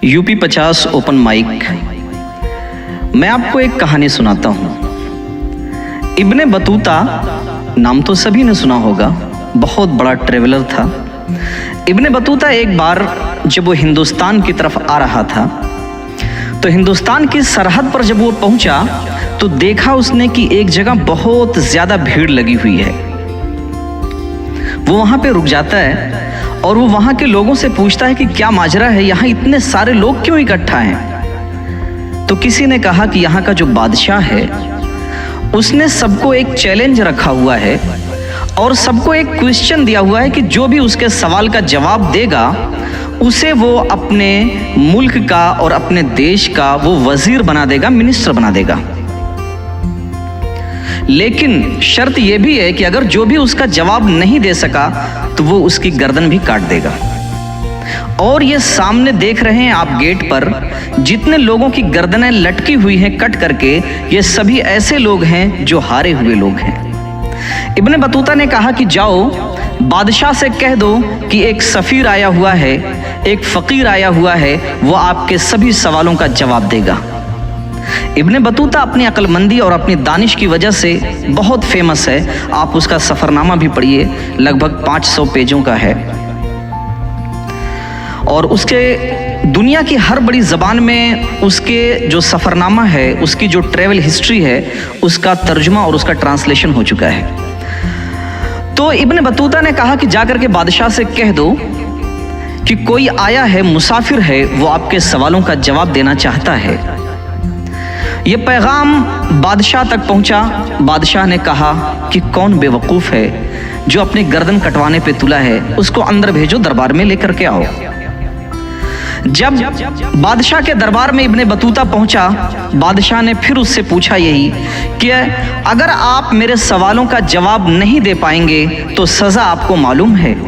UP 50 open mic. मैं आपको एक कहानी सुनाता हूँ। इब्ने बतूता नाम तो सभी ने सुना होगा, बहुत बड़ा ट्रेवलर था। इब्ने बतूता एक बार जब वो हिंदुस्तान की तरफ आ रहा था तो हिंदुस्तान की सरहद पर जब वो पहुंचा तो देखा उसने कि एक जगह बहुत ज्यादा भीड़ लगी हुई है। वो वहां पे रुक जाता है और वो वहां के लोगों से पूछता है कि क्या माजरा है, यहाँ इतने सारे लोग क्यों इकट्ठा हैं। तो किसी ने कहा कि यहाँ का जो बादशाह है उसने सबको एक चैलेंज रखा हुआ है और सबको एक क्वेश्चन दिया हुआ है कि जो भी उसके सवाल का जवाब देगा उसे वो अपने मुल्क का और अपने देश का वो वजीर बना देगा, मिनिस्टर बना देगा। लेकिन शर्त यह भी है कि अगर जो भी उसका जवाब नहीं दे सका तो वो उसकी गर्दन भी काट देगा। और ये सामने देख रहे हैं आप गेट पर जितने लोगों की गर्दनें लटकी हुई हैं कट करके, ये सभी ऐसे लोग हैं जो हारे हुए लोग हैं। इब्ने बतूता ने कहा कि जाओ बादशाह से कह दो कि एक सफीर आया हुआ है, एक फकीर आया हुआ है, वो आपके सभी सवालों का जवाब देगा। इब्ने बतूता अपनी अक्लमंदी और अपनी दानिश की वजह से बहुत फेमस है। आप उसका सफ़रनामा भी पढ़िए, लगभग 500 पेजों का है और उसके दुनिया की हर बड़ी ज़बान में उसके जो सफ़रनामा है, उसकी जो ट्रैवल हिस्ट्री है, उसका तर्जुमा और उसका ट्रांसलेशन हो चुका है। तो इब्ने बतूता ने कहा कि जाकर के बादशाह से कह दो कि कोई आया है, मुसाफिर है, वो आपके सवालों का जवाब देना चाहता है। ये पैगाम बादशाह तक पहुंचा। बादशाह ने कहा कि कौन बेवकूफ़ है जो अपनी गर्दन कटवाने पे तुला है, उसको अंदर भेजो, दरबार में लेकर के आओ। जब बादशाह के दरबार में इब्ने बतूता पहुंचा, बादशाह ने फिर उससे पूछा यही कि अगर आप मेरे सवालों का जवाब नहीं दे पाएंगे तो सज़ा आपको मालूम है।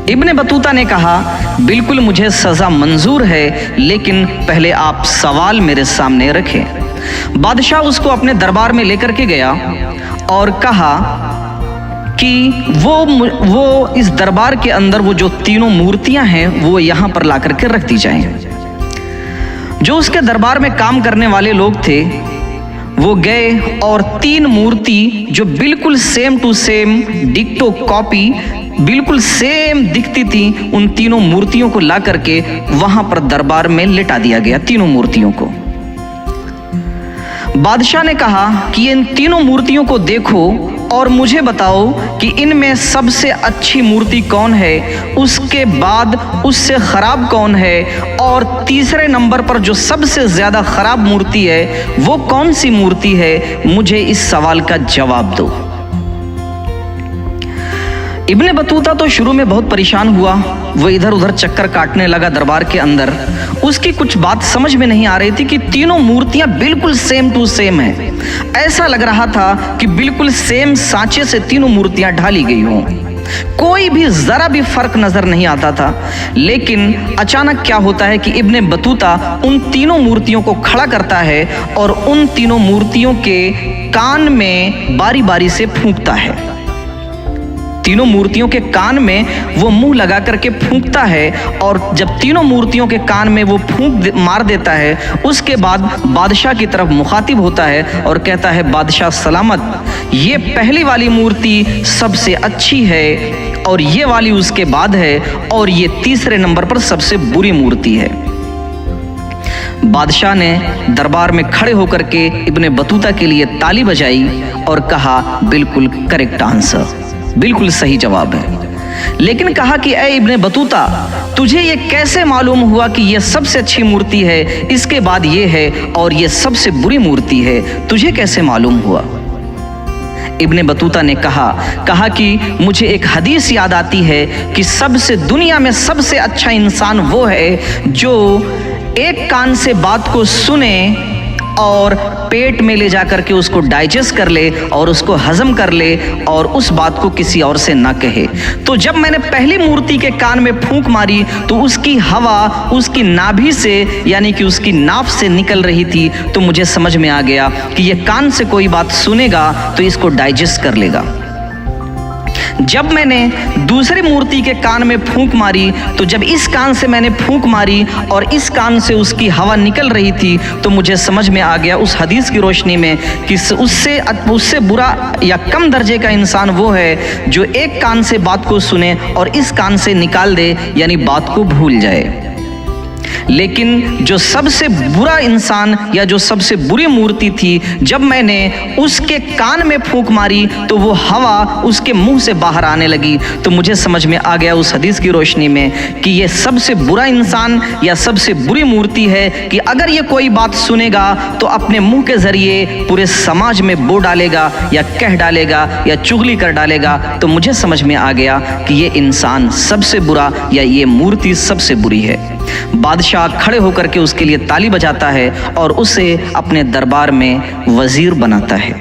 इब्ने बतूता ने कहा बिल्कुल मुझे सज़ा मंजूर है, लेकिन पहले आप सवाल मेरे सामने रखें। बादशाह उसको अपने दरबार में लेकर के गया और कहा कि वो इस दरबार के अंदर वो जो तीनों मूर्तियां हैं वो यहाँ पर ला करके रख दी जाएं। जो उसके दरबार में काम करने वाले लोग थे वो गए और 3 मूर्ति जो बिल्कुल सेम टू सेम डिक्टो कॉपी बिल्कुल सेम दिखती थी, उन तीनों मूर्तियों को ला करके वहां पर दरबार में लिटा दिया गया। तीनों मूर्तियों को बादशाह ने कहा कि इन तीनों मूर्तियों को देखो और मुझे बताओ कि इनमें सबसे अच्छी मूर्ति कौन है, उसके बाद उससे खराब कौन है, और तीसरे नंबर पर जो सबसे ज्यादा खराब मूर्ति है वो कौन सी मूर्ति है। मुझे इस सवाल का जवाब दो। इब्ने बतूता तो शुरू में बहुत परेशान हुआ, वो इधर उधर चक्कर काटने लगा दरबार के अंदर। उसकी कुछ बात समझ में नहीं आ रही थी कि तीनों मूर्तियां बिल्कुल सेम टू सेम है। ऐसा लग रहा था कि बिल्कुल सेम सांचे से तीनों मूर्तियां ढाली गई हों, कोई भी जरा भी फर्क नजर नहीं आता था। लेकिन अचानक क्या होता है कि इब्ने बतूता उन तीनों मूर्तियों को खड़ा करता है और उन तीनों मूर्तियों के कान में बारी बारी से फूंकता है। तीनों मूर्तियों के कान में वो मुंह लगा करके फूंकता है और जब तीनों मूर्तियों के कान में वो फूंक मार देता है, उसके बाद बादशाह की तरफ मुखातिब होता है और कहता है बादशाह सलामत, ये पहली वाली मूर्ति सबसे अच्छी है और ये वाली उसके बाद है और ये तीसरे नंबर पर सबसे बुरी मूर्ति है। बादशाह ने दरबार में खड़े होकर के इब्ने बतूता के लिए ताली बजाई और कहा बिल्कुल करेक्ट आंसर, बिल्कुल सही जवाब है। लेकिन कहा कि ऐ इब्ने बतूता, तुझे ये कैसे मालूम हुआ कि ये सबसे अच्छी मूर्ति है, इसके बाद ये है और ये सबसे बुरी मूर्ति है, तुझे कैसे मालूम हुआ। इब्ने बतूता ने कहा कि मुझे एक हदीस याद आती है कि सबसे दुनिया में सबसे अच्छा इंसान वो है जो एक कान से बात को सुने और पेट में ले जाकर के उसको डाइजेस्ट कर ले और उसको हजम कर ले और उस बात को किसी और से ना कहे। तो जब मैंने पहली मूर्ति के कान में फूंक मारी तो उसकी हवा उसकी नाभि से यानी कि उसकी नाफ से निकल रही थी, तो मुझे समझ में आ गया कि ये कान से कोई बात सुनेगा तो इसको डाइजेस्ट कर लेगा। जब मैंने दूसरी मूर्ति के कान में फूंक मारी तो जब इस कान से मैंने फूंक मारी और इस कान से उसकी हवा निकल रही थी तो मुझे समझ में आ गया उस हदीस की रोशनी में कि उससे बुरा या कम दर्जे का इंसान वो है जो एक कान से बात को सुने और इस कान से निकाल दे, यानी बात को भूल जाए। लेकिन जो सबसे बुरा इंसान या जो सबसे बुरी मूर्ति थी, जब मैंने उसके कान में फूंक मारी तो वो हवा उसके मुंह से बाहर आने लगी। तो मुझे समझ में आ गया उस हदीस की रोशनी में कि ये सबसे बुरा इंसान या सबसे बुरी मूर्ति है कि अगर ये कोई बात सुनेगा तो अपने मुंह के जरिए पूरे समाज में बो डालेगा या कह डालेगा या चुगली कर डालेगा। तो मुझे समझ में आ गया कि ये इंसान सबसे बुरा या ये मूर्ति सबसे बुरी है। बादशाह खड़े होकर के उसके लिए ताली बजाता है और उसे अपने दरबार में वजीर बनाता है।